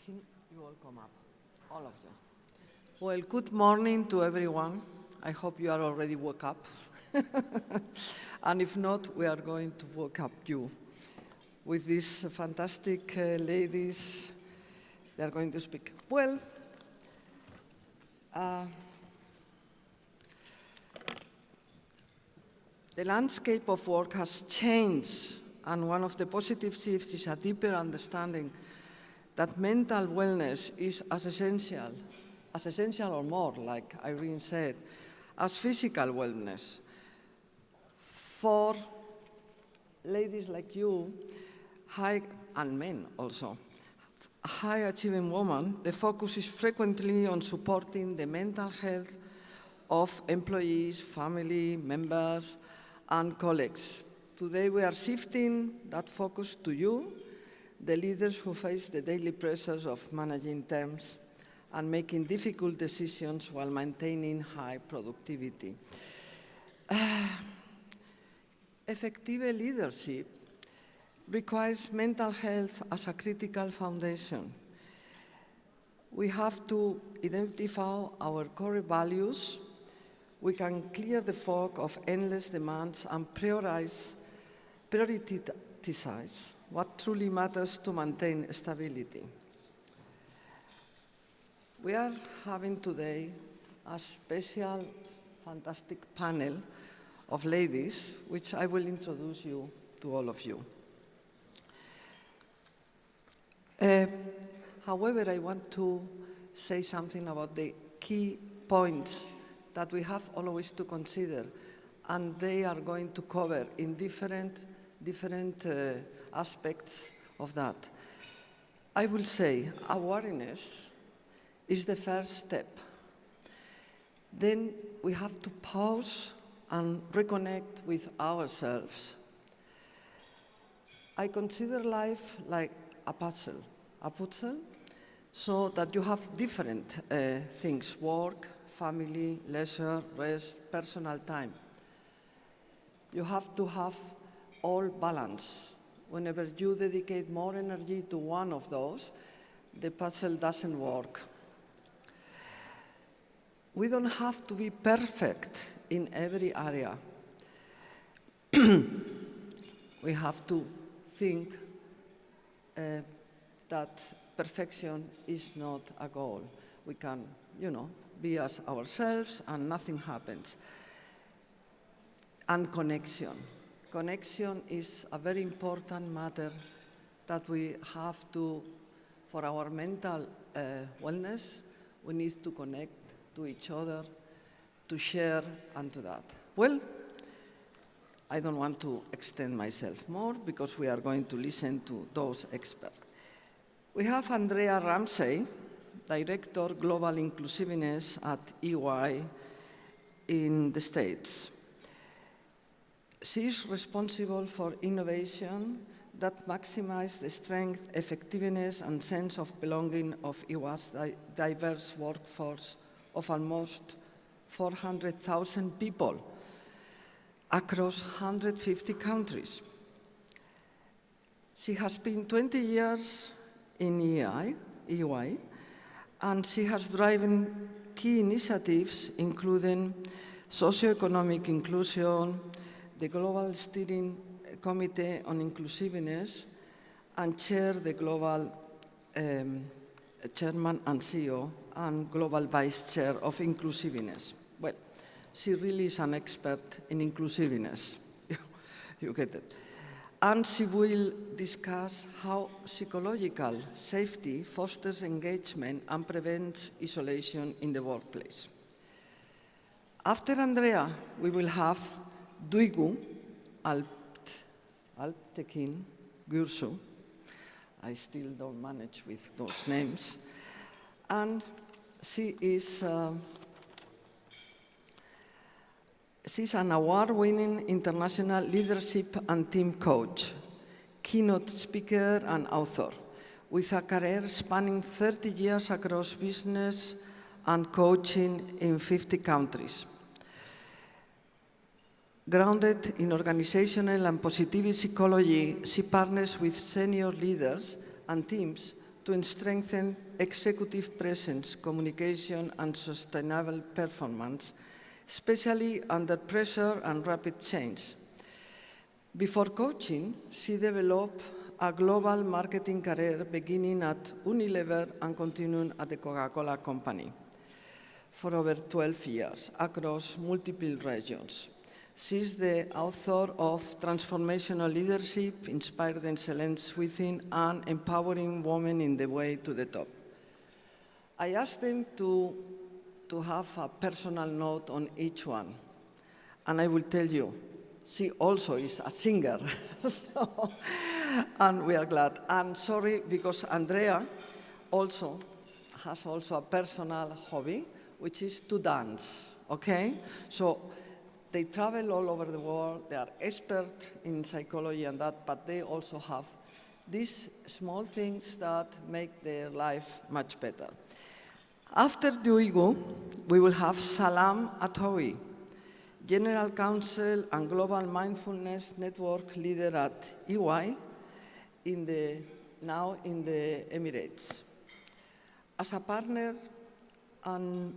think you all come up, all of you. Well, good morning to everyone. I hope you are already woke up. And if not, we are going to wake up you with these fantastic ladies. They are going to speak. Well, the landscape of work has changed, and one of the positive shifts is a deeper understanding that mental wellness is as essential or more, like Irene said, as physical wellness. For ladies like you, and men also, high-achieving women, the focus is frequently on supporting the mental health of employees, family members, and colleagues. Today we are shifting that focus to you, the leaders who face the daily pressures of managing teams and making difficult decisions while maintaining high productivity. Effective leadership requires mental health as a critical foundation. We have to identify our core values. We can clear the fog of endless demands and prioritize what truly matters to maintain stability. We are having today a special, fantastic panel of ladies, which I will introduce you to all of you. However, I want to say something about the key points that we have always to consider, and they are going to cover in different aspects of that. I will say awareness is the first step. Then we have to pause and reconnect with ourselves. I consider life like a puzzle, so that you have different things: work, family, leisure, rest, personal time. You have to have all balance. Whenever you dedicate more energy to one of those, the puzzle doesn't work. We don't have to be perfect in every area. We have to think that perfection is not a goal. We can, be as ourselves and nothing happens. And connection. Connection is a very important matter that we have to, for our mental wellness, we need to connect to each other, to share, and to that. Well, I don't want to extend myself more because we are going to listen to those experts. We have Andrea Ramsey, Director Global Inclusiveness at EY in the States. She is responsible for innovation that maximizes the strength, effectiveness, and sense of belonging of EY's diverse workforce of almost 400,000 people across 150 countries. She has been 20 years in EY, and she has driven key initiatives, including socioeconomic inclusion, the Global Steering Committee on Inclusiveness, and chair the Global Chairman and CEO and Global Vice Chair of Inclusiveness. Well, she really is an expert in inclusiveness. You get it. And she will discuss how psychological safety fosters engagement and prevents isolation in the workplace. After Andrea, we will have Duygu Alptekin Gürsu. I still don't manage with those names. And she's an award-winning international leadership and team coach, keynote speaker and author, with a career spanning 30 years across business and coaching in 50 countries. Grounded in organizational and positivity psychology, she partners with senior leaders and teams to strengthen executive presence, communication, and sustainable performance, especially under pressure and rapid change. Before coaching, she developed a global marketing career beginning at Unilever and continuing at the Coca-Cola Company for over 12 years across multiple regions. She's the author of Transformational Leadership, Inspired Excellence Within, and Empowering Women in the Way to the Top. I asked them to have a personal note on each one, and I will tell you, she also is a singer, and we are glad. And sorry, because Andrea has a personal hobby, which is to dance, okay? So they travel all over the world, they are experts in psychology and that, but they also have these small things that make their life much better. After Duigu, we will have Salam Atoui, General Counsel and Global Mindfulness Network leader at EY, now in the Emirates. As a partner and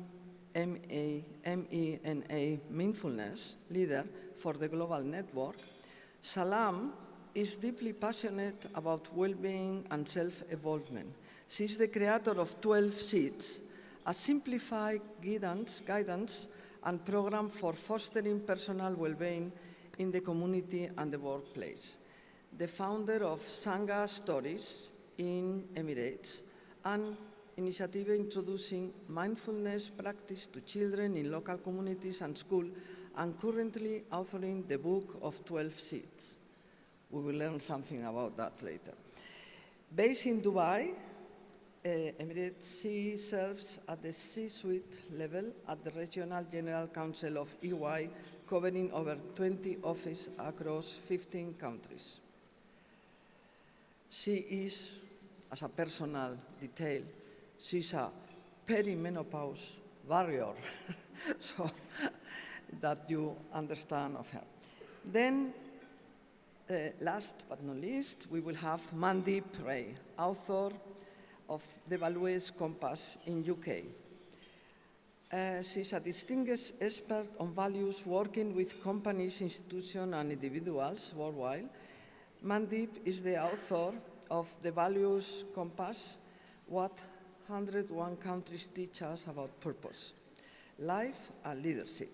MENA Mindfulness leader for the Global Network, Salam is deeply passionate about well-being and self-evolvement. She's the creator of 12 Seeds, a simplified guidance and program for fostering personal well-being in the community and the workplace. The founder of Sangha Stories in Emirates, an initiative introducing mindfulness practice to children in local communities and schools, and currently authoring the book of 12 Seeds. We will learn something about that later. Based in Dubai, Emirates, she serves at the C-suite level at the Regional General Council of EY, covering over 20 offices across 15 countries. She is, as a personal detail, she's a perimenopause warrior, so that you understand of her. Then, last but not least, we will have Mandeep Ray, author of the Values Compass in UK. She's a distinguished expert on values working with companies, institutions, and individuals worldwide. Mandeep is the author of the Values Compass, what 101 countries teach us about purpose, life, and leadership.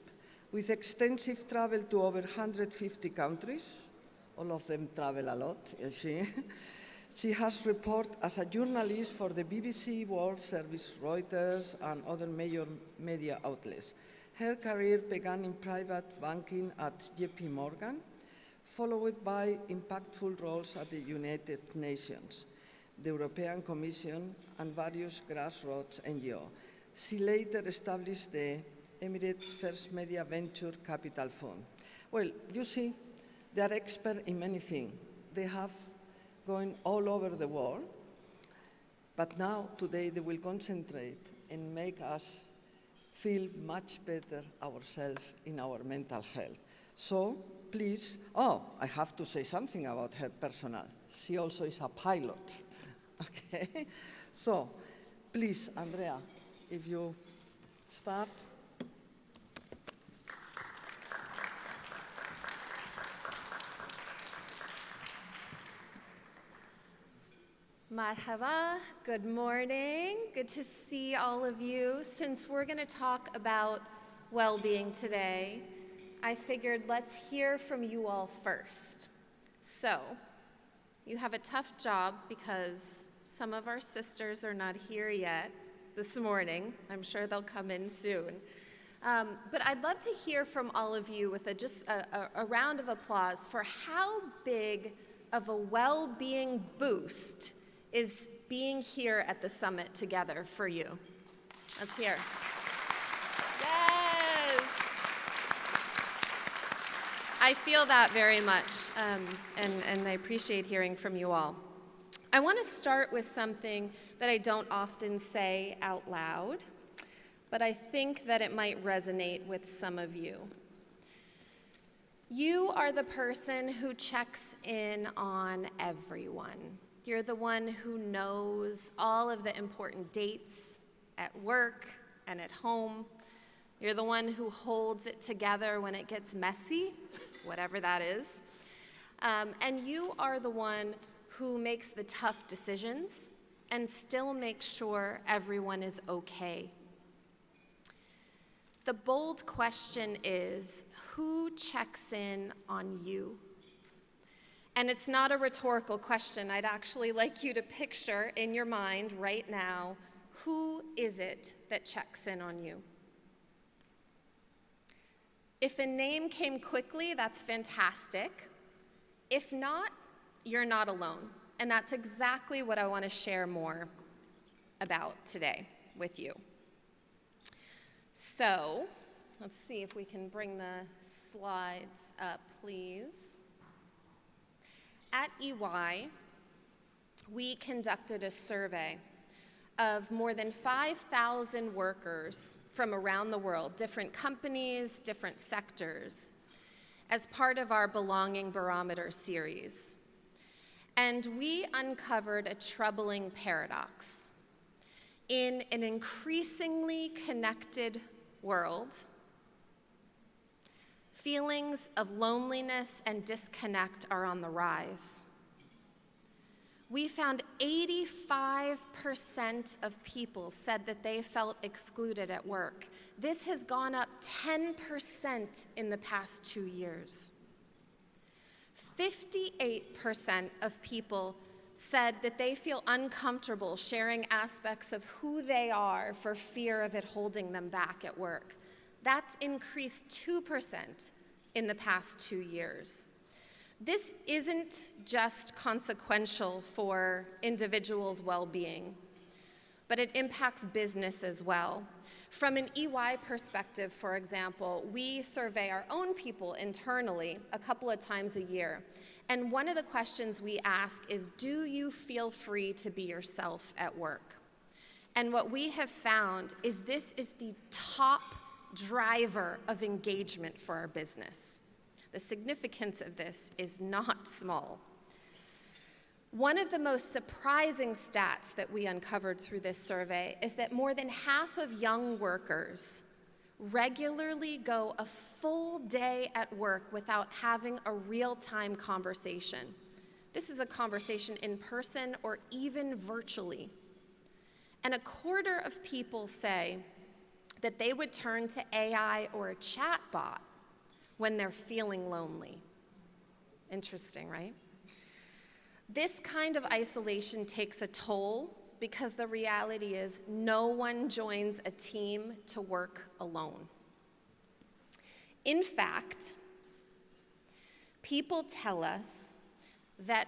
With extensive travel to over 150 countries, all of them travel a lot, you see. She has reported as a journalist for the BBC World Service, Reuters, and other major media outlets. Her career began in private banking at JP Morgan, followed by impactful roles at the United Nations, the European Commission, and various grassroots NGOs. She later established the Emirates' first media venture capital fund. Well, you see, they are experts in many things. They have going all over the world, but now, today, they will concentrate and make us feel much better ourselves in our mental health. So, please, I have to say something about her personal. She also is a pilot, okay? So, please, Andrea, if you start. Marhaba, good morning. Good to see all of you. Since we're going to talk about well-being today, I figured let's hear from you all first. So, you have a tough job because some of our sisters are not here yet this morning. I'm sure they'll come in soon. But I'd love to hear from all of you with just a round of applause for how big of a well-being boost is being here at the summit together for you. Let's hear. Yes! I feel that very much, and I appreciate hearing from you all. I want to start with something that I don't often say out loud, but I think that it might resonate with some of you. You are the person who checks in on everyone. You're the one who knows all of the important dates at work and at home. You're the one who holds it together when it gets messy, whatever that is. And you are the one who makes the tough decisions and still makes sure everyone is okay. The bold question is, who checks in on you? And it's not a rhetorical question. I'd actually like you to picture in your mind right now, who is it that checks in on you? If a name came quickly, that's fantastic. If not, you're not alone. And that's exactly what I want to share more about today with you. So, let's see if we can bring the slides up, please. At EY, we conducted a survey of more than 5,000 workers from around the world, different companies, different sectors, as part of our Belonging Barometer series. And we uncovered a troubling paradox. In an increasingly connected world, feelings of loneliness and disconnect are on the rise. We found 85% of people said that they felt excluded at work. This has gone up 10% in the past 2 years. 58% of people said that they feel uncomfortable sharing aspects of who they are for fear of it holding them back at work. That's increased 2% in the past 2 years. This isn't just consequential for individuals' well-being, but it impacts business as well. From an EY perspective, for example, we survey our own people internally a couple of times a year. And one of the questions we ask is, do you feel free to be yourself at work? And what we have found is this is the top driver of engagement for our business. The significance of this is not small. One of the most surprising stats that we uncovered through this survey is that more than half of young workers regularly go a full day at work without having a real-time conversation. This is a conversation in person or even virtually. And a quarter of people say that they would turn to AI or a chatbot when they're feeling lonely. Interesting, right? This kind of isolation takes a toll because the reality is no one joins a team to work alone. In fact, people tell us that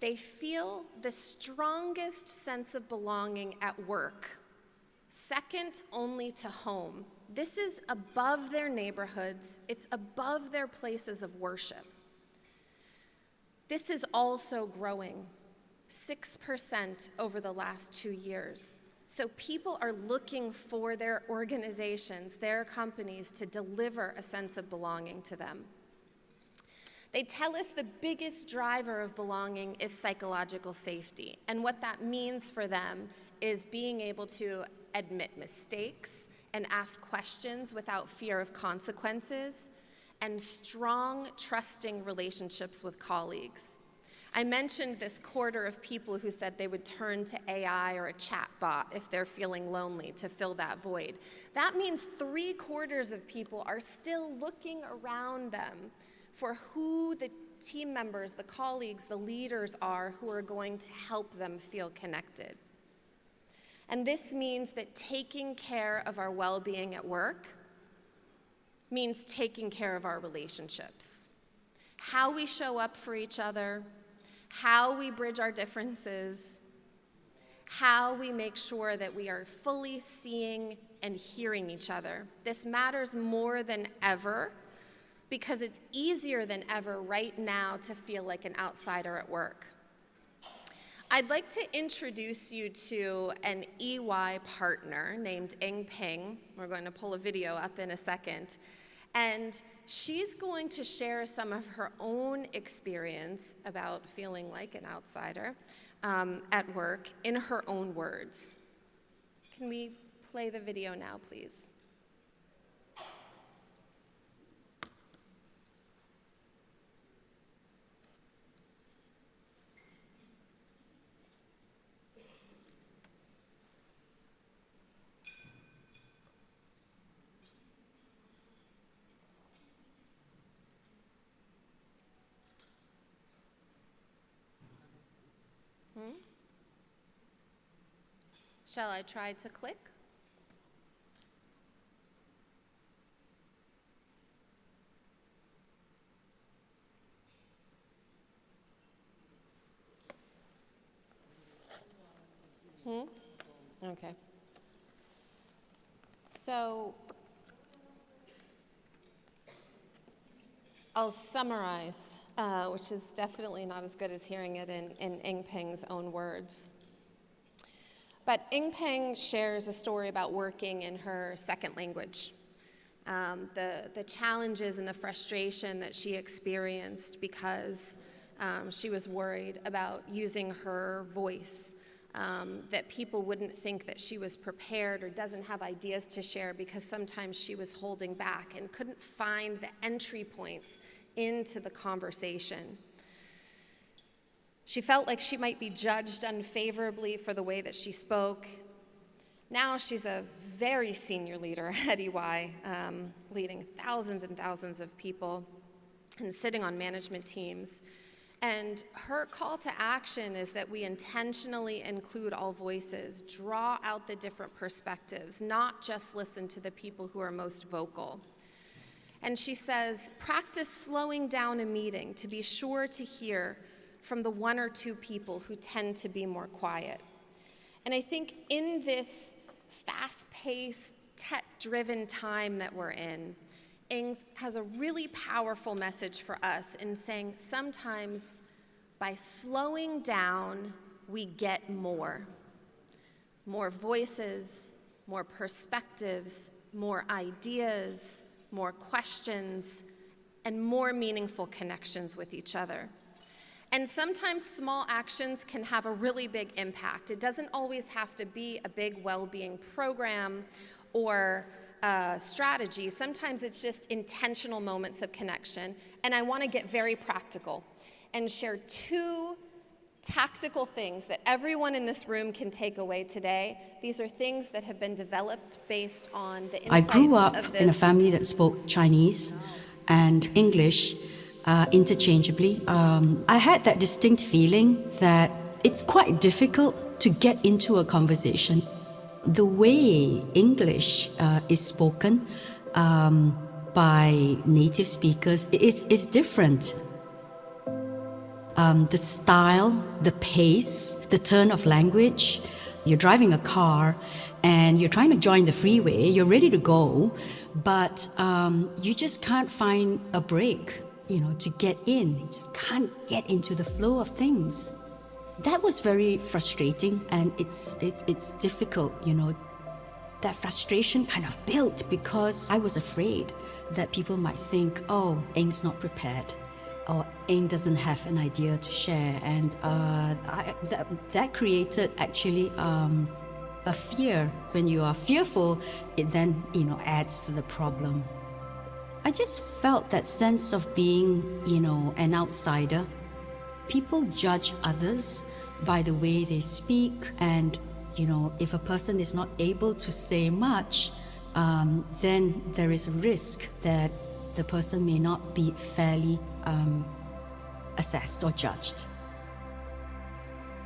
they feel the strongest sense of belonging at work, second only to home. This is above their neighborhoods, it's above their places of worship. This is also growing 6% over the last 2 years. So people are looking for their organizations, their companies, to deliver a sense of belonging to them. They tell us the biggest driver of belonging is psychological safety. And what that means for them is being able to admit mistakes and ask questions without fear of consequences, and strong, trusting relationships with colleagues. I mentioned this quarter of people who said they would turn to AI or a chatbot if they're feeling lonely to fill that void. That means 3/4 of people are still looking around them for who the team members, the colleagues, the leaders are who are going to help them feel connected. And this means that taking care of our well-being at work means taking care of our relationships. How we show up for each other, how we bridge our differences, how we make sure that we are fully seeing and hearing each other. This matters more than ever because it's easier than ever right now to feel like an outsider at work. I'd like to introduce you to an EY partner named Eng Peng. We're going to pull a video up in a second. And she's going to share some of her own experience about feeling like an outsider at work in her own words. Can we play the video now, please? Shall I try to click? Okay. So I'll summarize, which is definitely not as good as hearing it in Ing Peng's own words. But Ing Peng shares a story about working in her second language, the challenges and the frustration that she experienced because she was worried about using her voice, that people wouldn't think that she was prepared or doesn't have ideas to share because sometimes she was holding back and couldn't find the entry points into the conversation. She felt like she might be judged unfavorably for the way that she spoke. Now she's a very senior leader at EY, leading thousands and thousands of people and sitting on management teams. And her call to action is that we intentionally include all voices, draw out the different perspectives, not just listen to the people who are most vocal. And she says, practice slowing down a meeting to be sure to hear from the one or two people who tend to be more quiet. And I think in this fast-paced, tech-driven time that we're in, Ing has a really powerful message for us in saying sometimes by slowing down, we get more. More voices, more perspectives, more ideas, more questions, and more meaningful connections with each other. And sometimes small actions can have a really big impact. It doesn't always have to be a big well-being program or strategy. Sometimes it's just intentional moments of connection. And I want to get very practical and share two tactical things that everyone in this room can take away today. These are things that have been developed based on the insights of this. I grew up in a family that spoke Chinese and English interchangeably. I had that distinct feeling that it's quite difficult to get into a conversation. The way English is spoken by native speakers is different. The style, the pace, the turn of language. You're driving a car and you're trying to join the freeway, you're ready to go, but you just can't find a break, to get in. You just can't get into the flow of things. That was very frustrating, and it's difficult, That frustration kind of built because I was afraid that people might think, oh, Ing's not prepared, or Ing doesn't have an idea to share, and that created actually a fear. When you are fearful, it then adds to the problem. I just felt that sense of being an outsider. People judge others by the way they speak, and if a person is not able to say much, then there is a risk that the person may not be fairly assessed or judged.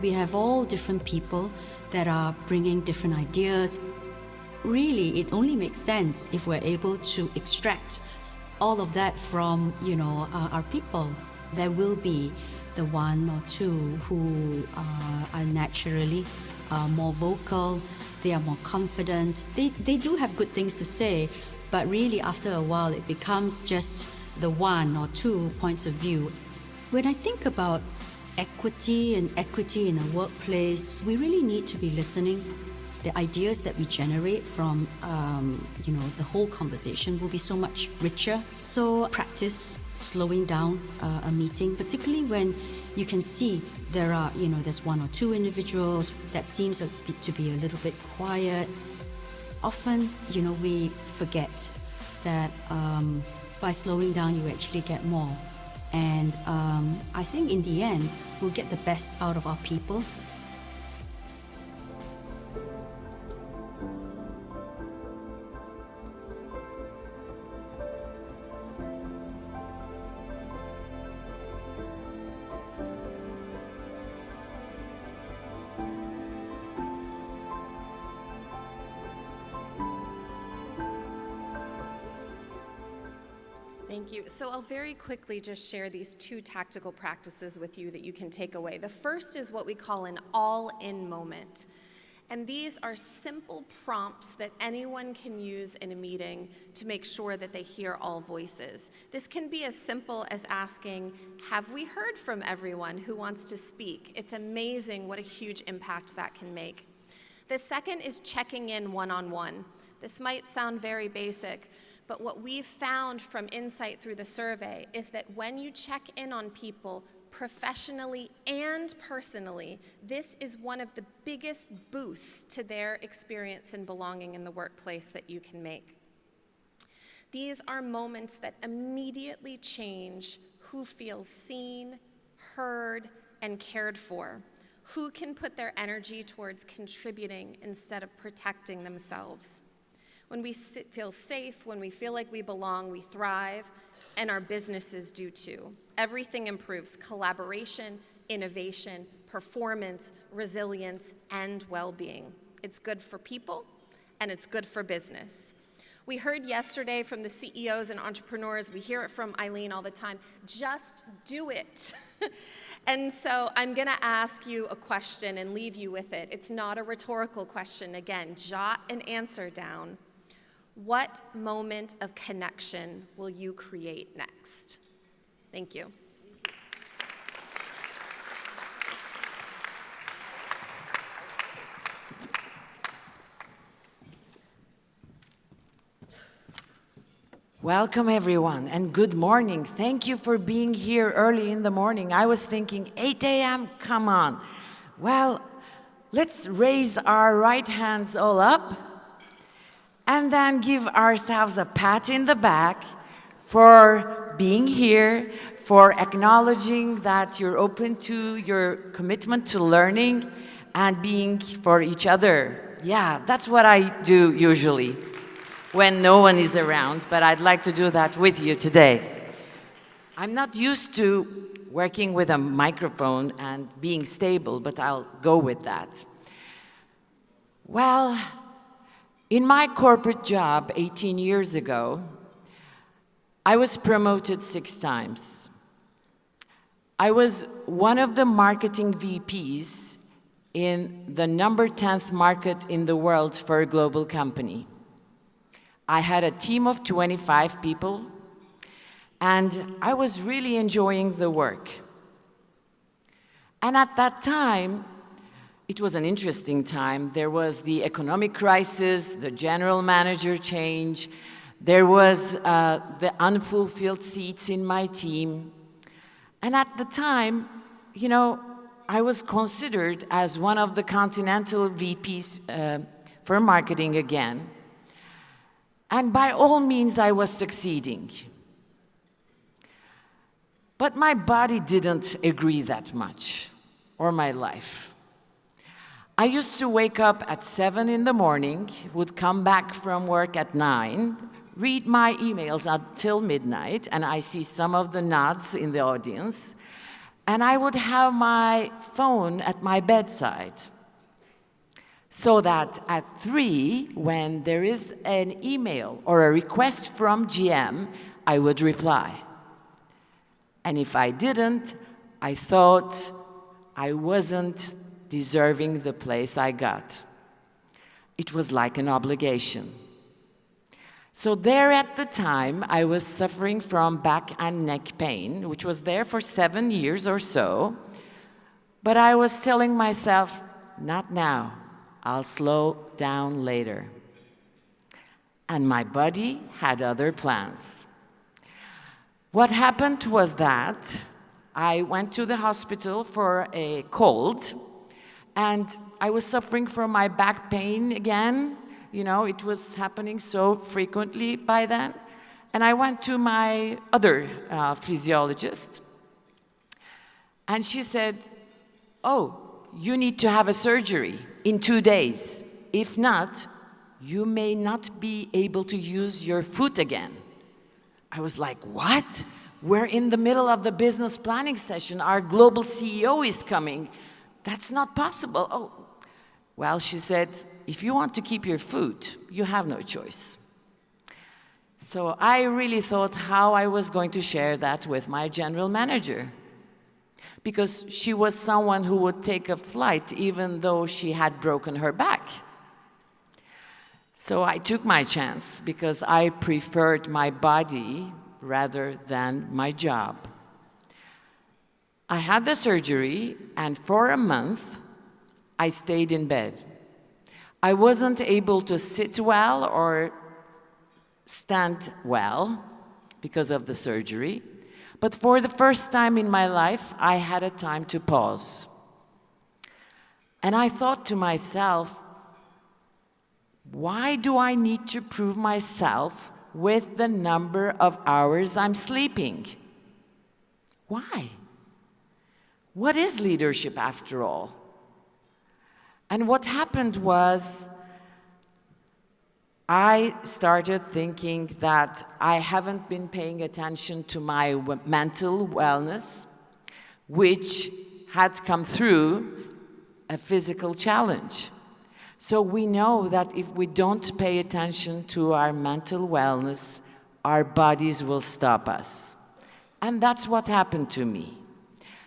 We have all different people that are bringing different ideas. Really, it only makes sense if we're able to extract all of that from our people. There will be the one or two who are naturally more vocal, they are more confident, they do have good things to say, but really after a while it becomes just the one or two points of view. When I think about equity and equity in a workplace, we really need to be listening the ideas that we generate from, the whole conversation will be so much richer. So practice slowing down a meeting, particularly when you can see there's one or two individuals that seems to be a little bit quiet. Often, we forget that by slowing down, you actually get more. And I think in the end, we'll get the best out of our people. Thank you. So I'll very quickly just share these two tactical practices with you that you can take away. The first is what we call an all-in moment. And these are simple prompts that anyone can use in a meeting to make sure that they hear all voices. This can be as simple as asking, have we heard from everyone who wants to speak? It's amazing what a huge impact that can make. The second is checking in one-on-one. This might sound very basic, but what we've found from insight through the survey is that when you check in on people professionally and personally, this is one of the biggest boosts to their experience and belonging in the workplace that you can make. These are moments that immediately change who feels seen, heard, and cared for, who can put their energy towards contributing instead of protecting themselves. When we feel safe, when we feel like we belong, we thrive, and our businesses do too. Everything improves: collaboration, innovation, performance, resilience, and well-being. It's good for people, and it's good for business. We heard yesterday from the CEOs and entrepreneurs, we hear it from Eileen all the time, just do it. And so I'm gonna ask you a question and leave you with it. It's not a rhetorical question. Again, jot an answer down. What moment of connection will you create next? Thank you. Welcome, everyone, and good morning. Thank you for being here early in the morning. I was thinking, 8 a.m., come on. Well, let's raise our right hands all up and then give ourselves a pat in the back for being here, for acknowledging that you're open to your commitment to learning and being for each other. Yeah, that's what I do usually when no one is around, but I'd like to do that with you today. I'm not used to working with a microphone and being stable, but I'll go with that. Well, in my corporate job 18 years ago, I was promoted 6 times. I was one of the marketing VPs in the number 10th market in the world for a global company. I had a team of 25 people, and I was really enjoying the work. And at that time, it was an interesting time. There was the economic crisis, the general manager change, there was the unfulfilled seats in my team. And at the time, I was considered as one of the continental VPs for marketing again. And by all means, I was succeeding. But my body didn't agree that much, or my life. I used to wake up at 7 in the morning, would come back from work at 9, read my emails until midnight, and I see some of the nods in the audience, and I would have my phone at my bedside, so that at 3, when there is an email or a request from GM, I would reply. And if I didn't, I thought I wasn't deserving the place I got. It was like an obligation. So there at the time, I was suffering from back and neck pain, which was there for 7 years or so, but I was telling myself, not now. I'll slow down later. And my body had other plans. What happened was that I went to the hospital for a cold, and I was suffering from my back pain again. You know, it was happening so frequently by then. And I went to my other physiologist, and she said, "Oh, you need to have a surgery in 2 days. If not, you may not be able to use your foot again." I was like, "What? We're in the middle of the business planning session. Our global CEO is coming. That's not possible." "Oh, well," she said, "if you want to keep your foot, you have no choice." So I really thought how I was going to share that with my general manager, because she was someone who would take a flight even though she had broken her back. So I took my chance because I preferred my body rather than my job. I had the surgery, and for a month, I stayed in bed. I wasn't able to sit well or stand well because of the surgery, but for the first time in my life, I had a time to pause. And I thought to myself, why do I need to prove myself with the number of hours I'm sleeping? Why? What is leadership after all? And what happened was, I started thinking that I haven't been paying attention to my mental wellness, which had come through a physical challenge. So we know that if we don't pay attention to our mental wellness, our bodies will stop us. And that's what happened to me.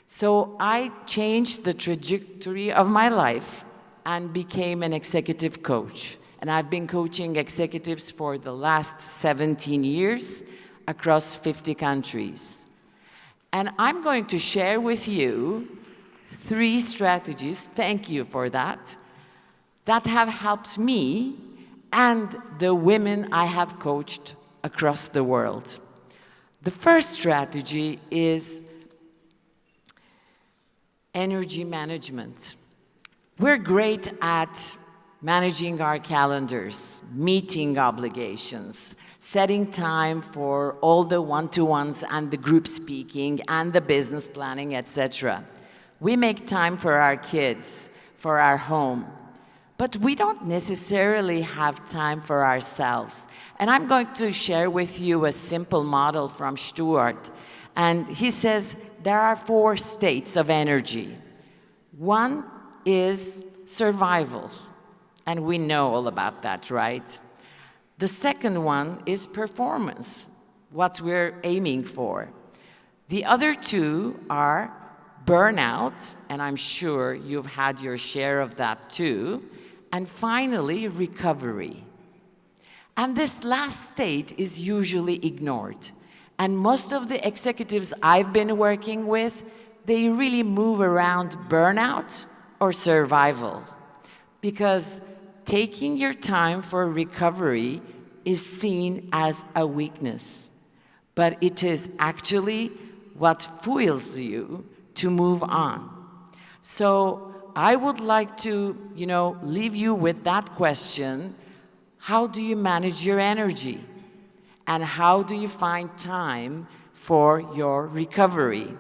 So I changed the trajectory of my life and became an executive coach. And I've been coaching executives for the last 17 years across 50 countries. And I'm going to share with you 3 strategies, thank you for that have helped me and the women I have coached across the world. The first strategy is energy management. We're great at managing our calendars, meeting obligations, setting time for all the one-to-ones and the group speaking and the business planning, etc. We make time for our kids, for our home, but we don't necessarily have time for ourselves. And I'm going to share with you a simple model from Stuart. And he says there are 4 states of energy. One is survival. And we know all about that, right? The second one is performance, what we're aiming for. The other 2 are burnout, and I'm sure you've had your share of that too. And finally, recovery. And this last state is usually ignored. And most of the executives I've been working with, they really move around burnout or survival. Because taking your time for recovery is seen as a weakness. But it is actually what fuels you to move on. So I would like to, leave you with that question. How do you manage your energy? And how do you find time for your recovery?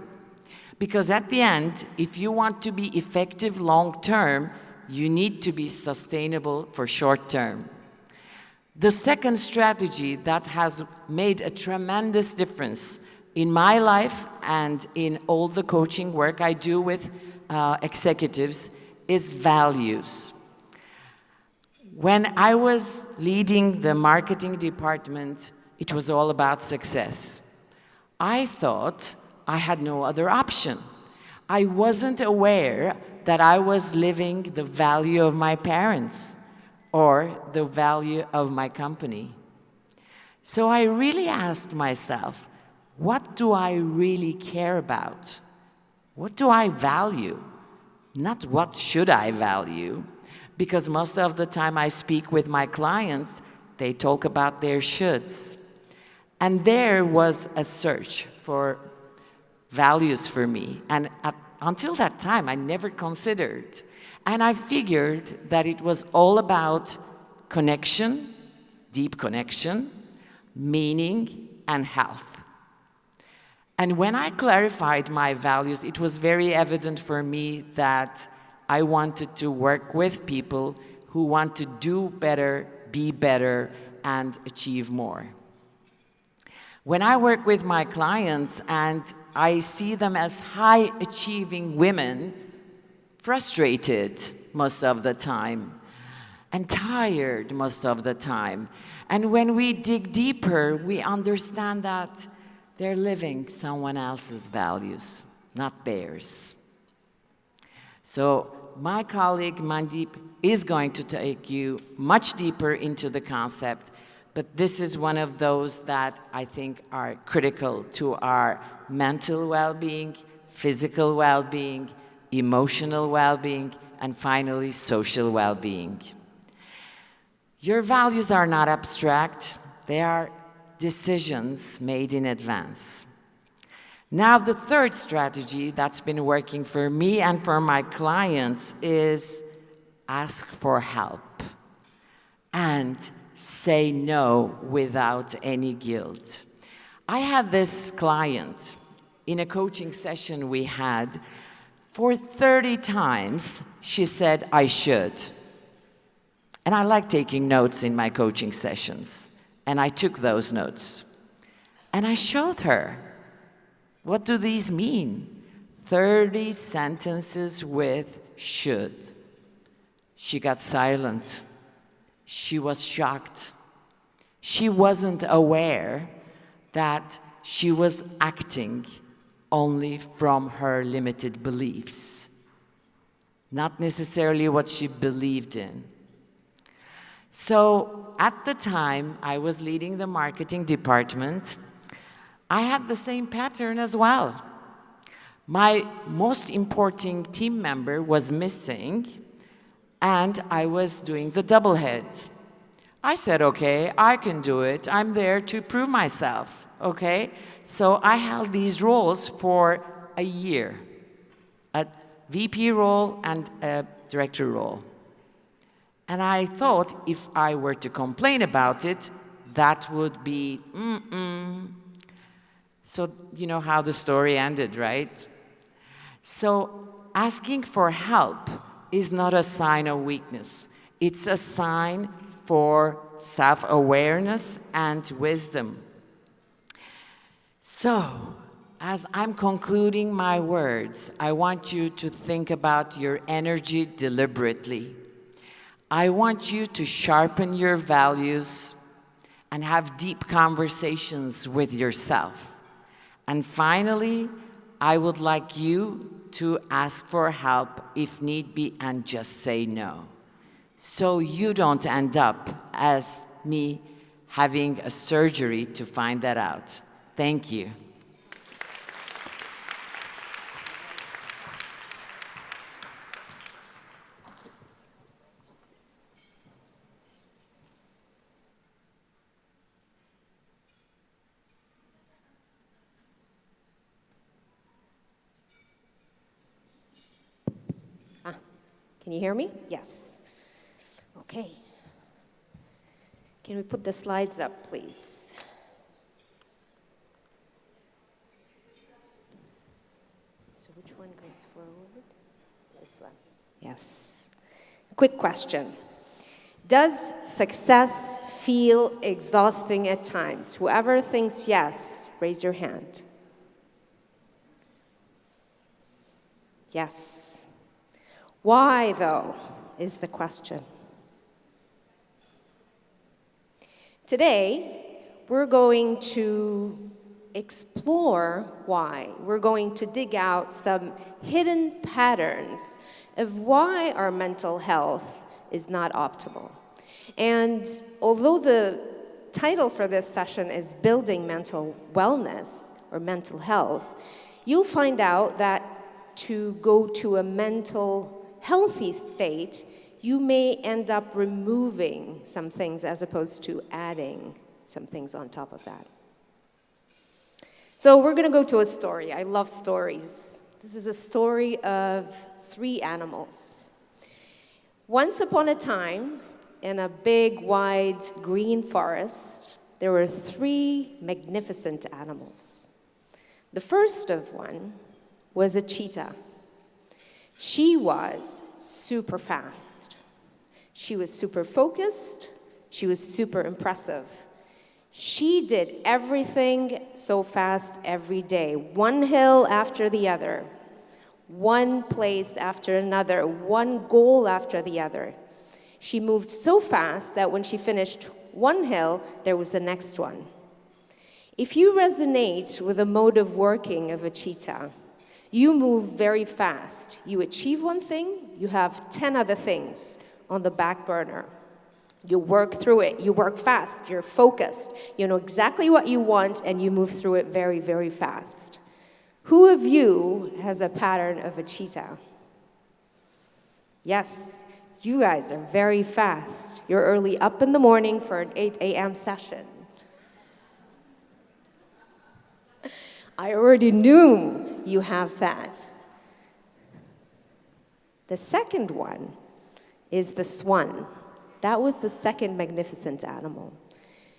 Because at the end, if you want to be effective long-term, you need to be sustainable for short-term. The second strategy that has made a tremendous difference in my life and in all the coaching work I do with executives is values. When I was leading the marketing department, it was all about success. I thought I had no other option. I wasn't aware that I was living the value of my parents or the value of my company. So I really asked myself, what do I really care about? What do I value? Not what should I value? because most of the time I speak with my clients, they talk about their shoulds. And there was a search for values for me. And until that time, I never considered. And I figured that it was all about connection, deep connection, meaning, and health. And when I clarified my values, it was very evident for me that I wanted to work with people who want to do better, be better, and achieve more. When I work with my clients and I see them as high-achieving women, frustrated most of the time, and tired most of the time, and when we dig deeper, we understand that they're living someone else's values, not theirs. So my colleague Mandeep is going to take you much deeper into the concept, but this is one of those that I think are critical to our mental well-being, physical well-being, emotional well-being, and finally, social well-being. Your values are not abstract. They are decisions made in advance. Now, the third strategy that's been working for me and for my clients is ask for help and say no without any guilt. I had this client in a coaching session we had. For 30 times, she said, I should. And I like taking notes in my coaching sessions. And I took those notes. And I showed her, what do these mean? 30 sentences with should. She got silent. She was shocked. She wasn't aware that she was acting only from her limited beliefs, not necessarily what she believed in. So at the time I was leading the marketing department, I had the same pattern as well. My most important team member was missing, and I was doing the double head. I said, okay, I can do it. I'm there to prove myself, okay? So I held these roles for a year, a VP role and a director role. And I thought if I were to complain about it, that would be, So you know how the story ended, right? So asking for help is not a sign of weakness. It's a sign for self-awareness and wisdom. So, as I'm concluding my words, I want you to think about your energy deliberately. I want you to sharpen your values and have deep conversations with yourself. And finally, I would like you to ask for help if need be and just say no, so you don't end up as me having a surgery to find that out. Thank you. Can you hear me? Yes. Okay. Can we put the slides up, please? So which one goes forward? This one. Yes. Quick question. Does success feel exhausting at times? Whoever thinks yes, raise your hand. Yes. Why, though, is the question. Today, we're going to explore why. We're going to dig out some hidden patterns of why our mental health is not optimal. And although the title for this session is Building Mental Wellness or Mental Health, you'll find out that to go to a mental healthy state, you may end up removing some things as opposed to adding some things on top of that. So we're going to go to a story. I love stories. This is a story of 3 animals. Once upon a time, in a big, wide, green forest, there were 3 magnificent animals. The first of one was a cheetah. She was super fast. She was super focused. She was super impressive. She did everything so fast every day, one hill after the other, one place after another, one goal after the other. She moved so fast that when she finished one hill, there was the next one. If you resonate with the mode of working of a cheetah, you move very fast. You achieve one thing, you have 10 other things on the back burner. You work through it, you work fast, you're focused, you know exactly what you want, and you move through it very, very fast. Who of you has a pattern of a cheetah? Yes, you guys are very fast. You're early up in the morning for an 8 a.m. session. I already knew you have that. The second one is the swan. That was the second magnificent animal.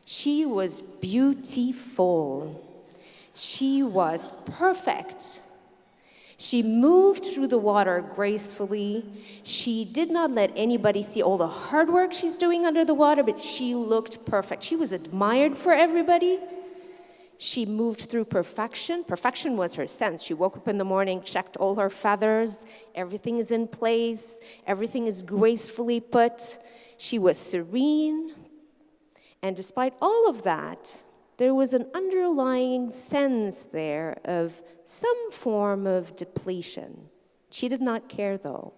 She was beautiful. She was perfect. She moved through the water gracefully. She did not let anybody see all the hard work she's doing under the water, but she looked perfect. She was admired for everybody. She moved through perfection. Perfection was her sense. She woke up in the morning, checked all her feathers. Everything is in place. Everything is gracefully put. She was serene. And despite all of that, there was an underlying sense there of some form of depletion. She did not care, though.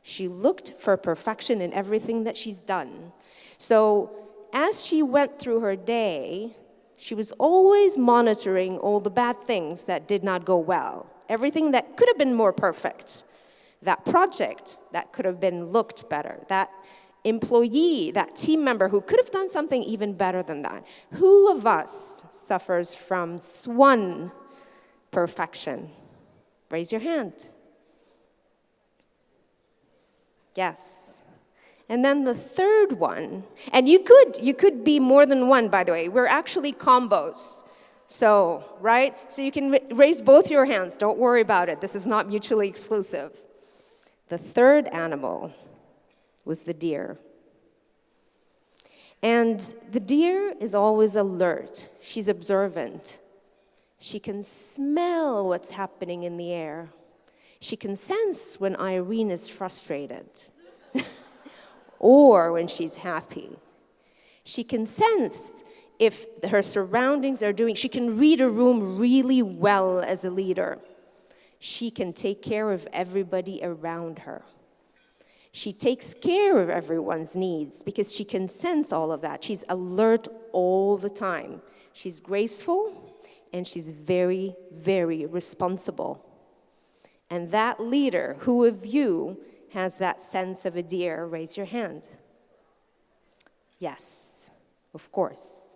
She looked for perfection in everything that she's done. So as she went through her day, she was always monitoring all the bad things that did not go well, everything that could have been more perfect, that project that could have been looked better, that employee, that team member who could have done something even better than that. Who of us suffers from swan perfection? Raise your hand. Yes. And then the third one, and you could be more than one, by the way. We're actually combos. So, right? So you can raise both your hands. Don't worry about it. This is not mutually exclusive. The third animal was the deer. And the deer is always alert. She's observant. She can smell what's happening in the air. She can sense when Irene is frustrated or when she's happy. She can sense if her surroundings are doing, she can read a room really well as a leader. She can take care of everybody around her. She takes care of everyone's needs because she can sense all of that. She's alert all the time. She's graceful and she's very, very responsible. And that leader, who of you has that sense of a deer? Raise your hand. Yes, of course.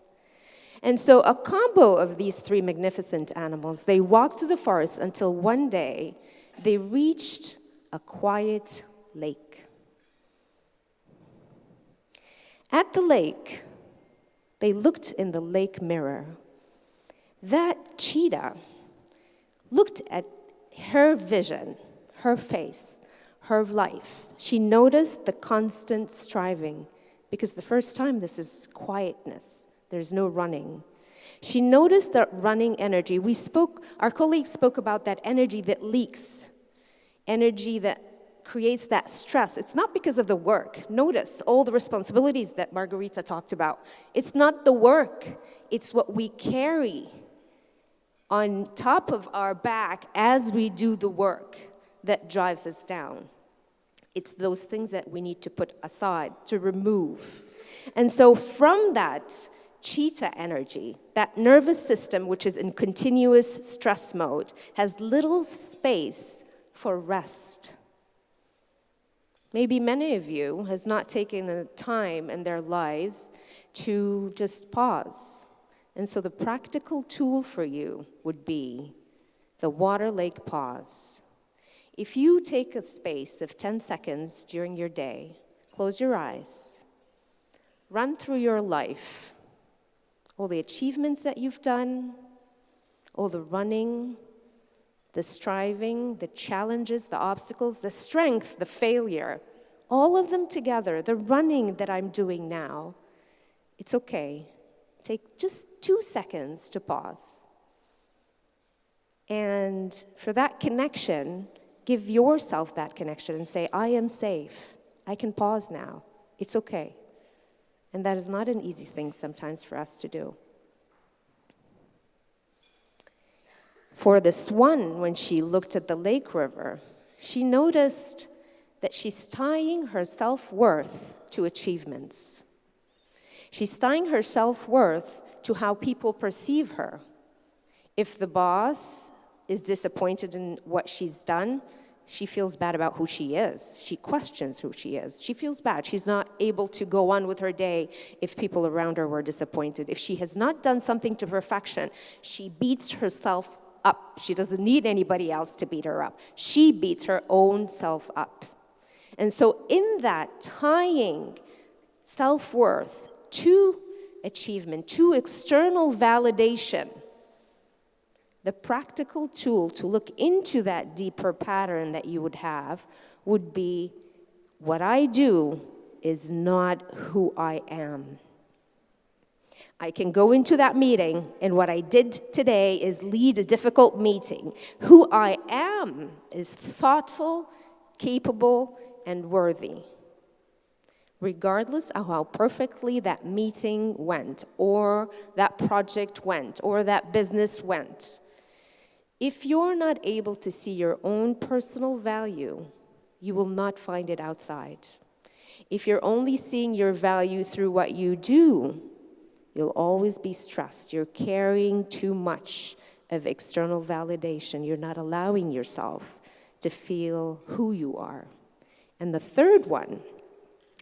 And so a combo of these 3 magnificent animals, they walked through the forest until one day they reached a quiet lake. At the lake, they looked in the lake mirror. That cheetah looked at her vision, her face, her life. She noticed the constant striving because the first time this is quietness. There's no running. She noticed that running energy. Our colleagues spoke about that energy that leaks, energy that creates that stress. It's not because of the work. Notice all the responsibilities that Margarita talked about. It's not the work. It's what we carry on top of our back as we do the work that drives us down. It's those things that we need to put aside, to remove. And so from that cheetah energy, that nervous system, which is in continuous stress mode, has little space for rest. Maybe many of you has not taken a time in their lives to just pause. And so the practical tool for you would be the Water Lake Pause. If you take a space of 10 seconds during your day, close your eyes, run through your life, all the achievements that you've done, all the running, the striving, the challenges, the obstacles, the strength, the failure, all of them together, the running that I'm doing now, it's okay. Take just 2 seconds to pause. And for that connection, give yourself that connection and say, I am safe. I can pause now. It's okay. And that is not an easy thing sometimes for us to do. For the swan, when she looked at the lake river, she noticed that she's tying her self-worth to achievements. She's tying her self-worth to how people perceive her. If the boss is disappointed in what she's done, she feels bad about who she is. She questions who she is. She feels bad. She's not able to go on with her day if people around her were disappointed. If she has not done something to perfection, she beats herself up. She doesn't need anybody else to beat her up. She beats her own self up. And so in that, tying self-worth to achievement, to external validation, the practical tool to look into that deeper pattern that you would have would be, what I do is not who I am. I can go into that meeting, and what I did today is lead a difficult meeting. Who I am is thoughtful, capable, and worthy. Regardless of how perfectly that meeting went, or that project went, or that business went, if you're not able to see your own personal value, you will not find it outside. If you're only seeing your value through what you do, you'll always be stressed. You're carrying too much of external validation. You're not allowing yourself to feel who you are. And the third one,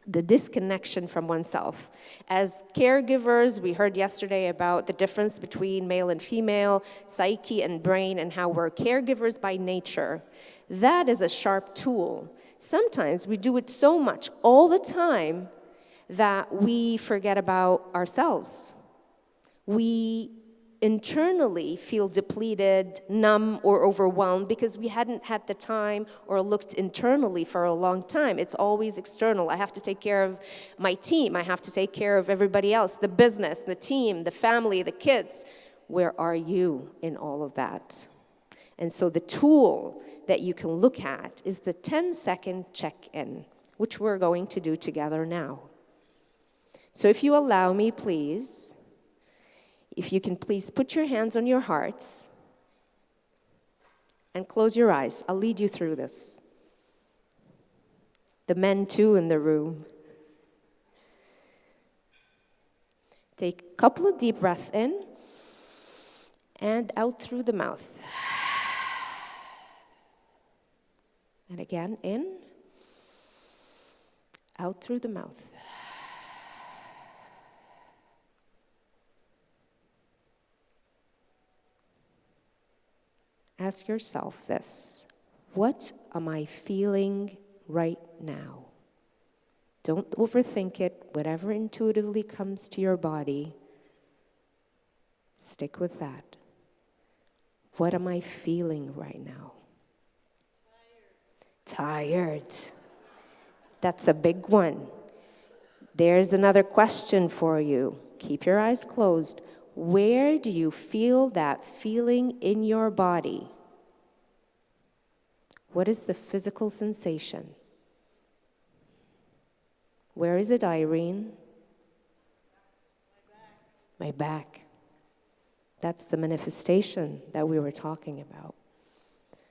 the disconnection from oneself. As caregivers, we heard yesterday about the difference between male and female, psyche and brain, and how we're caregivers by nature. That is a sharp tool. Sometimes we do it so much all the time that we forget about ourselves. We internally feel depleted, numb, or overwhelmed because we hadn't had the time or looked internally for a long time. It's always external. I have to take care of my team. I have to take care of everybody else, the business, the team, the family, the kids. Where are you in all of that? And so the tool that you can look at is the 10-second check-in, which we're going to do together now. So if you allow me, please, if you can please put your hands on your hearts and close your eyes. I'll lead you through this. The men, too, in the room. Take a couple of deep breaths in and out through the mouth. And again, in, out through the mouth. Ask yourself this: what am I feeling right now? Don't overthink it. Whatever intuitively comes to your body, stick with that. What am I feeling right now? Tired. That's a big one. There's another question for you. Keep your eyes closed. Where do you feel that feeling in your body? What is the physical sensation? Where is it, Irene? My back. That's the manifestation that we were talking about.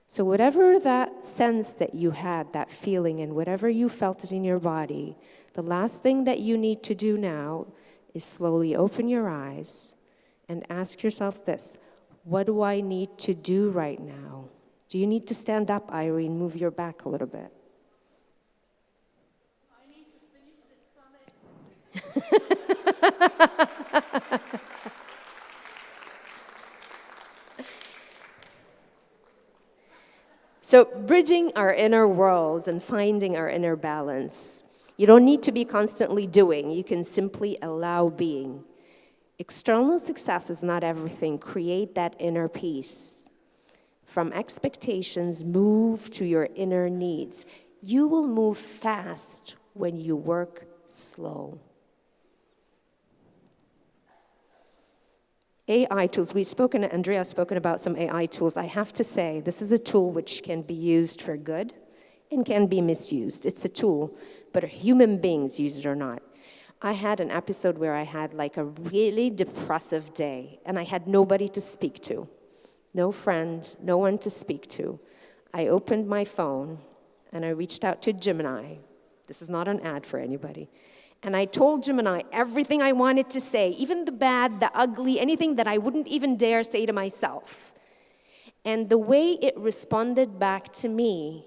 So whatever that sense that you had, that feeling, and whatever you felt it in your body, the last thing that you need to do now is slowly open your eyes and ask yourself this: what do I need to do right now? Do you need to stand up, Irene? Move your back a little bit. So, bridging our inner worlds and finding our inner balance. You don't need to be constantly doing, you can simply allow being. External success is not everything. Create that inner peace. From expectations, move to your inner needs. You will move fast when you work slow. AI tools, Andrea has spoken about some AI tools. I have to say, this is a tool which can be used for good and can be misused. It's a tool, but human beings use it or not. I had an episode where I had like a really depressive day, and I had nobody to speak to. No friend, no one to speak to. I opened my phone, and I reached out to Gemini. This is not an ad for anybody. And I told Gemini everything I wanted to say, even the bad, the ugly, anything that I wouldn't even dare say to myself. And the way it responded back to me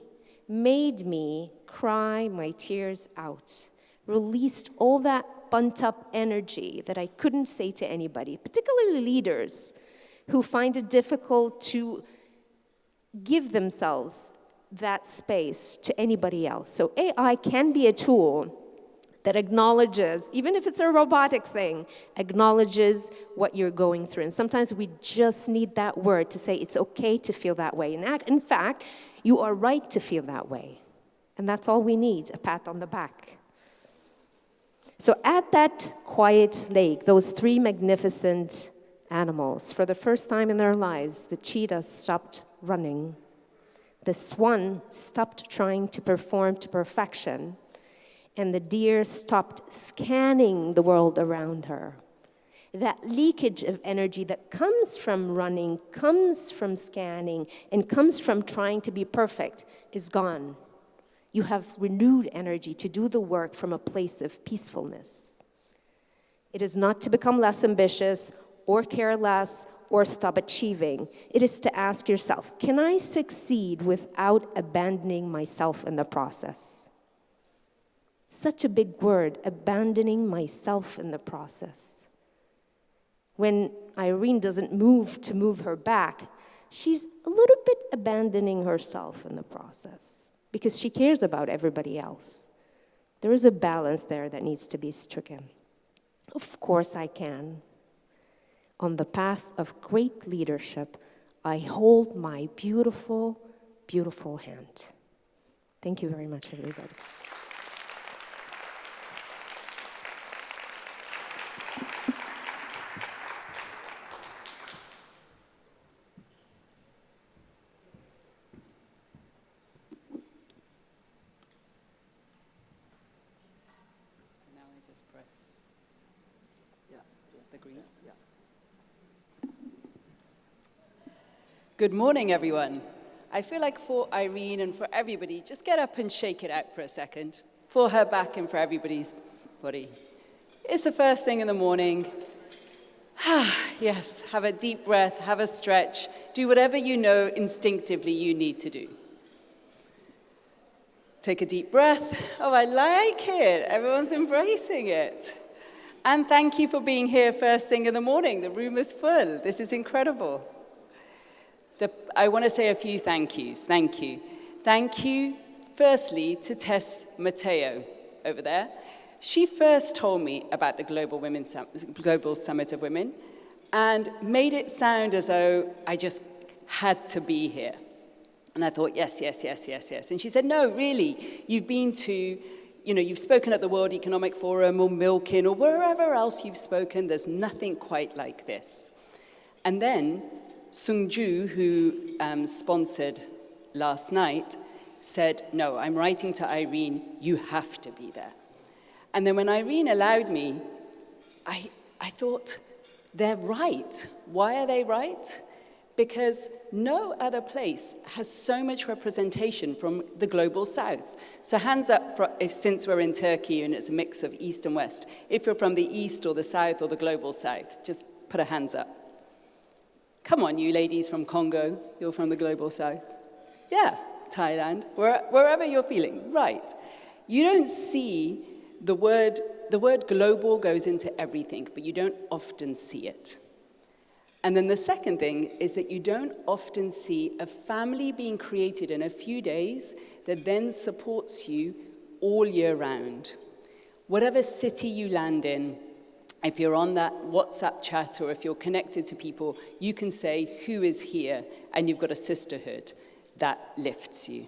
made me cry my tears out, released all that bunt-up energy that I couldn't say to anybody, particularly leaders who find it difficult to give themselves that space to anybody else. So AI can be a tool that acknowledges, even if it's a robotic thing, acknowledges what you're going through. And sometimes we just need that word to say it's okay to feel that way. And in fact, you are right to feel that way. And that's all we need, a pat on the back. So at that quiet lake, those three magnificent animals, for the first time in their lives, the cheetah stopped running. The swan stopped trying to perform to perfection. And the deer stopped scanning the world around her. That leakage of energy that comes from running, comes from scanning, and comes from trying to be perfect is gone. You have renewed energy to do the work from a place of peacefulness. It is not to become less ambitious or care less or stop achieving. It is to ask yourself, can I succeed without abandoning myself in the process? Such a big word, abandoning myself in the process. When Irene doesn't move to move her back, she's a little bit abandoning herself in the process because she cares about everybody else. There is a balance there that needs to be stricken. Of course I can. On the path of great leadership, I hold my beautiful, beautiful hand. Thank you very much, everybody. Good morning, everyone. I feel like for Irene and for everybody, just get up and shake it out for a second. For her back and for everybody's body. It's the first thing in the morning. Yes, have a deep breath, have a stretch. Do whatever you know instinctively you need to do. Take a deep breath. Oh, I like it. Everyone's embracing it. And thank you for being here first thing in the morning. The room is full. This is incredible. I want to say a few thank yous. Thank you. Thank you, firstly, to Tess Mateo over there. She first told me about the Global Summit of Women and made it sound as though I just had to be here. And I thought, yes. And she said, no, really, you've been to, you've spoken at the World Economic Forum or Milken or wherever else you've spoken. There's nothing quite like this. And then Sungju, who sponsored last night, said, no, I'm writing to Irene, you have to be there. And then when Irene allowed me, I thought, they're right. Why are they right? Because no other place has so much representation from the global south. So hands up, since we're in Turkey and it's a mix of east and west, if you're from the east or the south or the global south, just put a hands up. Come on, you ladies from Congo, you're from the global south. Yeah, Thailand, wherever you're feeling, right. You don't see the word the word global goes into everything, but you don't often see it. And then the second thing is that you don't often see a family being created in a few days that then supports you all year round. Whatever city you land in, if you're on that WhatsApp chat or if you're connected to people, you can say, who is here? And you've got a sisterhood that lifts you.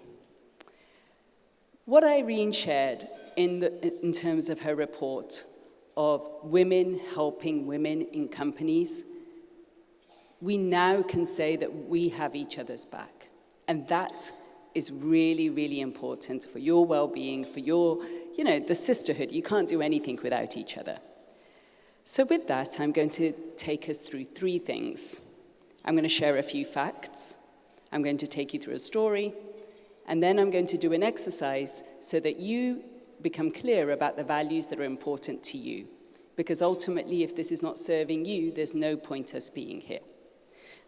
What Irene shared in terms of her report of women helping women in companies, we now can say that we have each other's back. And that is really, really important for your well-being, for your, the sisterhood. You can't do anything without each other. So with that, I'm going to take us through 3 things. I'm going to share a few facts. I'm going to take you through a story. And then I'm going to do an exercise so that you become clear about the values that are important to you. Because ultimately, if this is not serving you, there's no point us being here.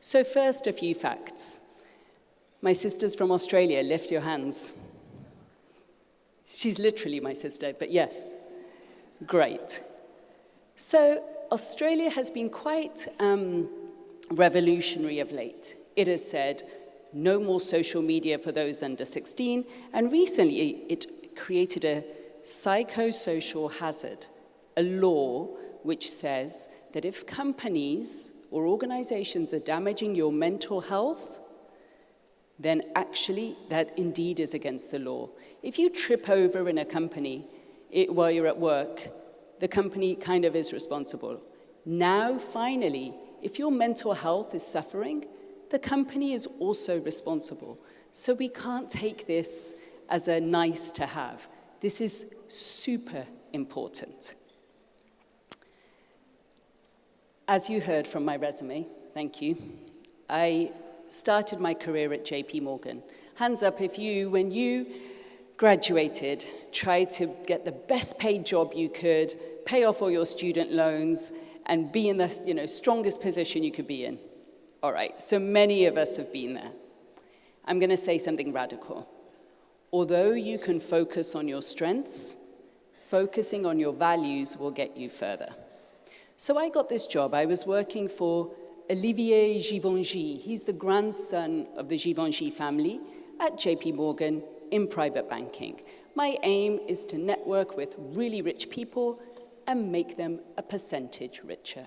So first, a few facts. My sister's from Australia, lift your hands. She's literally my sister, but yes, great. So Australia has been quite revolutionary of late. It has said, no more social media for those under 16, and recently it created a psychosocial hazard, a law which says that if companies or organizations are damaging your mental health, then actually that indeed is against the law. If you trip over in a company while you're at work, the company kind of is responsible. Now, finally, if your mental health is suffering, the company is also responsible. So we can't take this as a nice to have. This is super important. As you heard from my resume, thank you, I started my career at JP Morgan. Hands up if you, when you graduated, tried to get the best paid job you could, pay off all your student loans, and be in the strongest position you could be in. All right, so many of us have been there. I'm going to say something radical. Although you can focus on your strengths, focusing on your values will get you further. So I got this job. I was working for Olivier Givenchy. He's the grandson of the Givenchy family at JP Morgan in private banking. My aim is to network with really rich people and make them a percentage richer.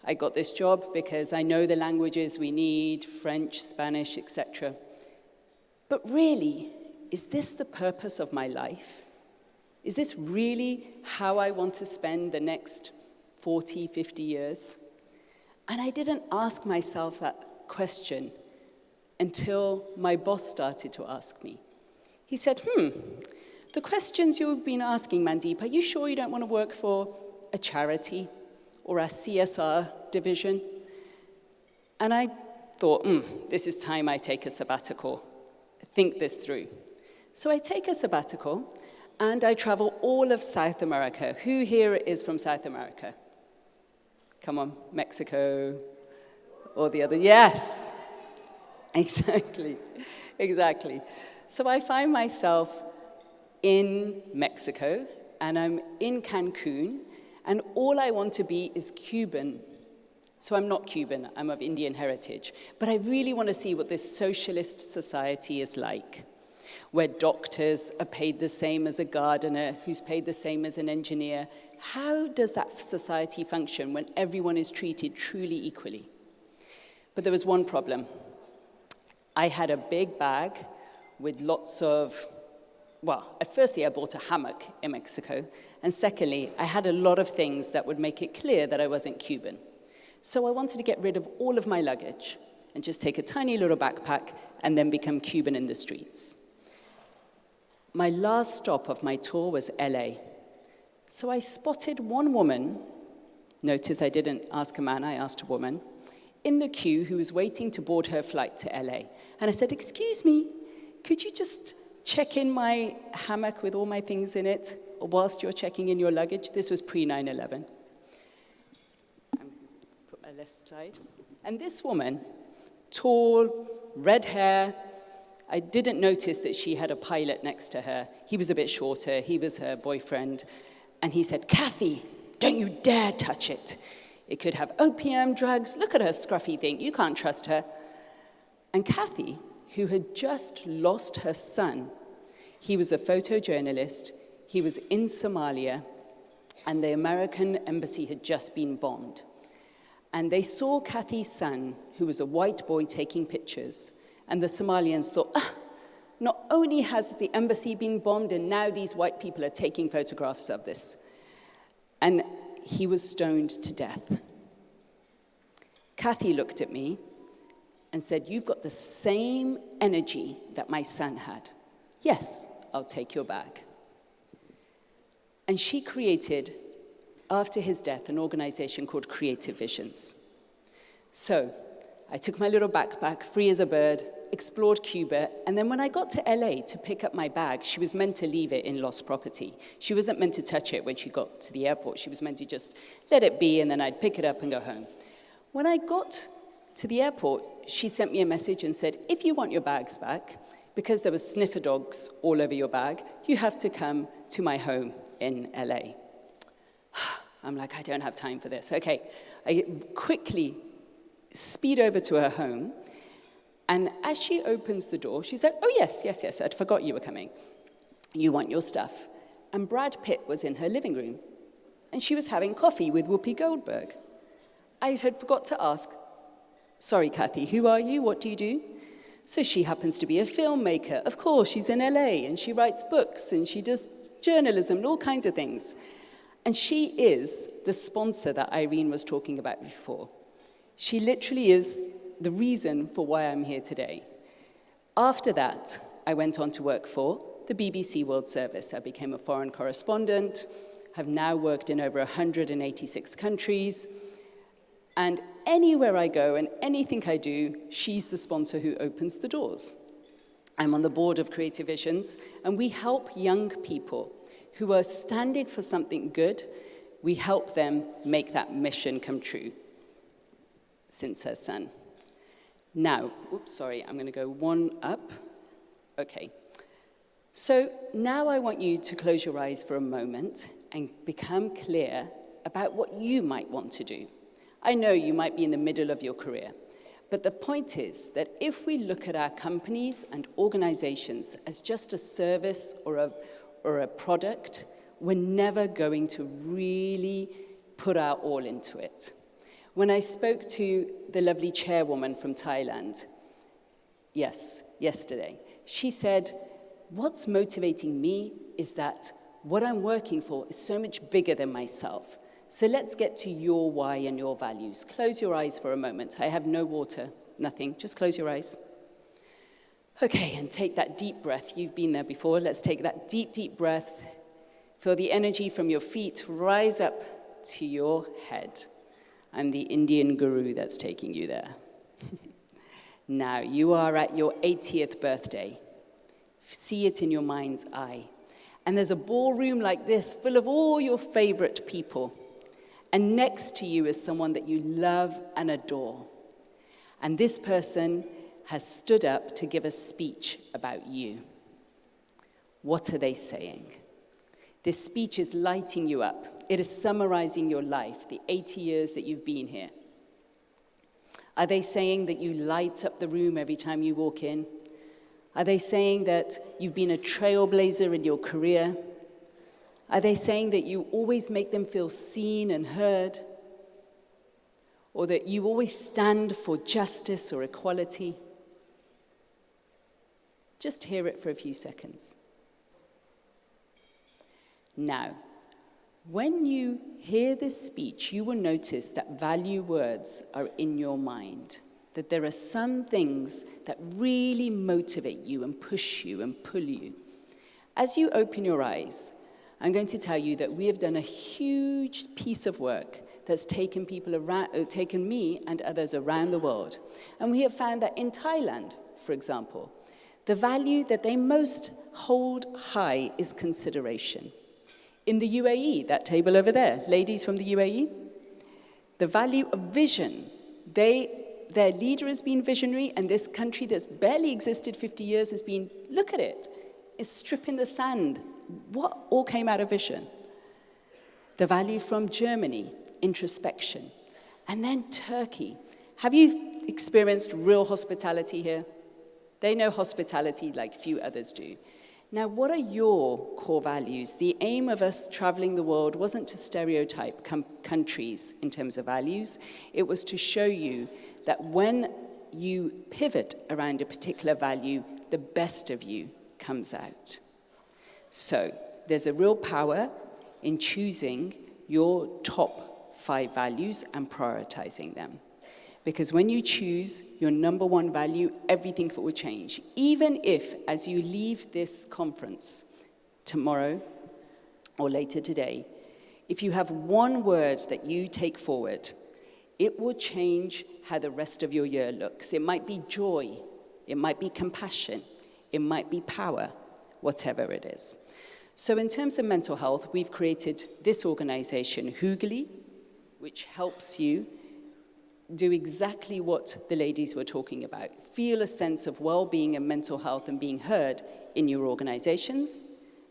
I got this job because I know the languages we need, French, Spanish, etc. But really, is this the purpose of my life? Is this really how I want to spend the next 40, 50 years? And I didn't ask myself that question until my boss started to ask me. He said, the questions you've been asking, Mandeep, are you sure you don't want to work for a charity or a CSR division? And I thought, this is time I take a sabbatical. Think this through. So I take a sabbatical and I travel all of South America. Who here is from South America? Come on, Mexico or the other. Yes, exactly. So I find myself in Mexico and I'm in Cancun, and all I want to be is Cuban. So I'm not Cuban, I'm of Indian heritage. But I really want to see what this socialist society is like, where doctors are paid the same as a gardener, who's paid the same as an engineer. How does that society function when everyone is treated truly equally? But there was one problem. I had a big bag with lots of, firstly, I bought a hammock in Mexico. And secondly, I had a lot of things that would make it clear that I wasn't Cuban. So I wanted to get rid of all of my luggage and just take a tiny little backpack and then become Cuban in the streets. My last stop of my tour was LA. So I spotted one woman, notice I didn't ask a man, I asked a woman, in the queue who was waiting to board her flight to LA. And I said, excuse me, could you just check in my hammock with all my things in it whilst you're checking in your luggage? This was pre-9/11. Put my left slide. And this woman, tall, red hair, I didn't notice that she had a pilot next to her. He was a bit shorter, he was her boyfriend. And he said, "Kathy, don't you dare touch it. It could have opium, drugs. Look at her scruffy thing. You can't trust her." And Kathy, who had just lost her son, he was a photojournalist, he was in Somalia, and the American embassy had just been bombed. And they saw Kathy's son, who was a white boy, taking pictures, and the Somalians thought, not only has the embassy been bombed, and now these white people are taking photographs of this. And he was stoned to death. Kathy looked at me and said, "You've got the same energy that my son had. Yes, I'll take your bag." And she created, after his death, an organization called Creative Visions. So I took my little backpack, free as a bird, explored Cuba, and then when I got to LA to pick up my bag, she was meant to leave it in lost property. She wasn't meant to touch it when she got to the airport. She was meant to just let it be, and then I'd pick it up and go home. When I got to the airport, she sent me a message and said, "If you want your bags back, because there were sniffer dogs all over your bag, you have to come to my home in LA." I'm like, I don't have time for this. Okay, I quickly speed over to her home, and as she opens the door, she's like, "Oh, yes, I forgot you were coming. You want your stuff." And Brad Pitt was in her living room, and she was having coffee with Whoopi Goldberg. I had forgot to ask, "Sorry, Kathy, who are you? What do you do?" So she happens to be a filmmaker. Of course, she's in LA, and she writes books, and she does journalism and all kinds of things. And she is the sponsor that Irene was talking about before. She literally is the reason for why I'm here today. After that, I went on to work for the BBC World Service. I became a foreign correspondent, have now worked in over 186 countries, and anywhere I go and anything I do, she's the sponsor who opens the doors. I'm on the board of Creative Visions, and we help young people who are standing for something good. We help them make that mission come true. Since her son. Now, I'm going to go one up. Okay. So now I want you to close your eyes for a moment and become clear about what you might want to do. I know you might be in the middle of your career, but the point is that if we look at our companies and organizations as just a service or a product, we're never going to really put our all into it. When I spoke to the lovely chairwoman from Thailand, yesterday, she said, "What's motivating me is that what I'm working for is so much bigger than myself. So let's get to your why and your values." Close your eyes for a moment. I have no water, nothing. Just close your eyes. Okay, and take that deep breath. You've been there before. Let's take that deep, deep breath. Feel the energy from your feet rise up to your head. I'm the Indian guru that's taking you there. Now, you are at your 80th birthday. See it in your mind's eye. And there's a ballroom like this full of all your favorite people. And next to you is someone that you love and adore. And this person has stood up to give a speech about you. What are they saying? This speech is lighting you up. It is summarizing your life, the 80 years that you've been here. Are they saying that you light up the room every time you walk in? Are they saying that you've been a trailblazer in your career? Are they saying that you always make them feel seen and heard? Or that you always stand for justice or equality? Just hear it for a few seconds. Now, when you hear this speech, you will notice that value words are in your mind, that there are some things that really motivate you and push you and pull you. As you open your eyes, I'm going to tell you that we have done a huge piece of work that's taken me and others around the world. And we have found that in Thailand, for example, the value that they most hold high is consideration. In the UAE, that table over there, ladies from the UAE, the value of vision. Their leader has been visionary, and this country that's barely existed 50 years has been, look at it, it's stripping the sand. What all came out of vision? The value from Germany, introspection. And then Turkey. Have you experienced real hospitality here? They know hospitality like few others do. Now, what are your core values? The aim of us traveling the world wasn't to stereotype countries in terms of values. It was to show you that when you pivot around a particular value, the best of you comes out. So, there's a real power in choosing your top 5 values and prioritizing them. Because when you choose your number 1 value, everything will change. Even if, as you leave this conference tomorrow or later today, if you have one word that you take forward, it will change how the rest of your year looks. It might be joy, it might be compassion, it might be power, whatever it is. So in terms of mental health, we've created this organization, Hugely, which helps you do exactly what the ladies were talking about. Feel a sense of well-being and mental health and being heard in your organizations.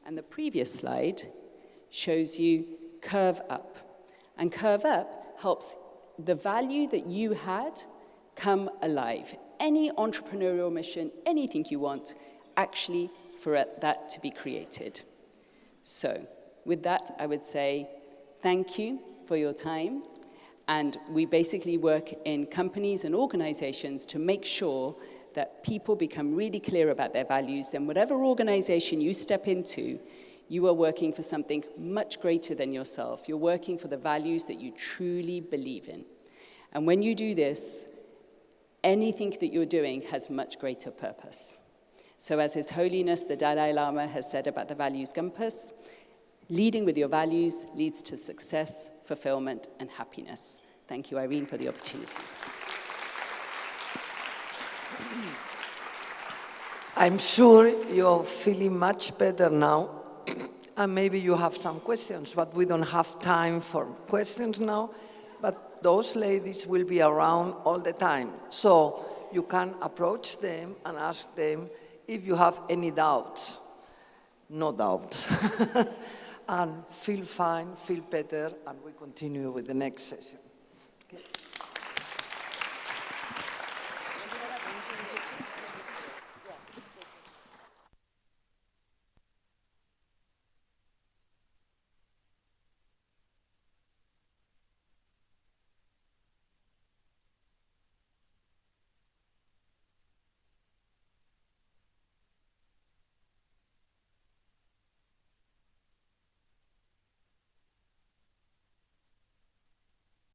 And the previous slide shows you Curve Up. And Curve Up helps the value that you had come alive. Any entrepreneurial mission, anything you want, actually for that to be created. So with that, I would say thank you for your time. And we basically work in companies and organizations to make sure that people become really clear about their values. Then whatever organization you step into, you are working for something much greater than yourself. You're working for the values that you truly believe in. And when you do this, anything that you're doing has much greater purpose. So as His Holiness the Dalai Lama has said about the Values Compass, leading with your values leads to success, fulfillment, and happiness. Thank you, Irene, for the opportunity. I'm sure you're feeling much better now, and maybe you have some questions, but we don't have time for questions now. But those ladies will be around all the time, so you can approach them and ask them if you have any doubts. No doubts. And feel fine, feel better, and we continue with the next session. Okay.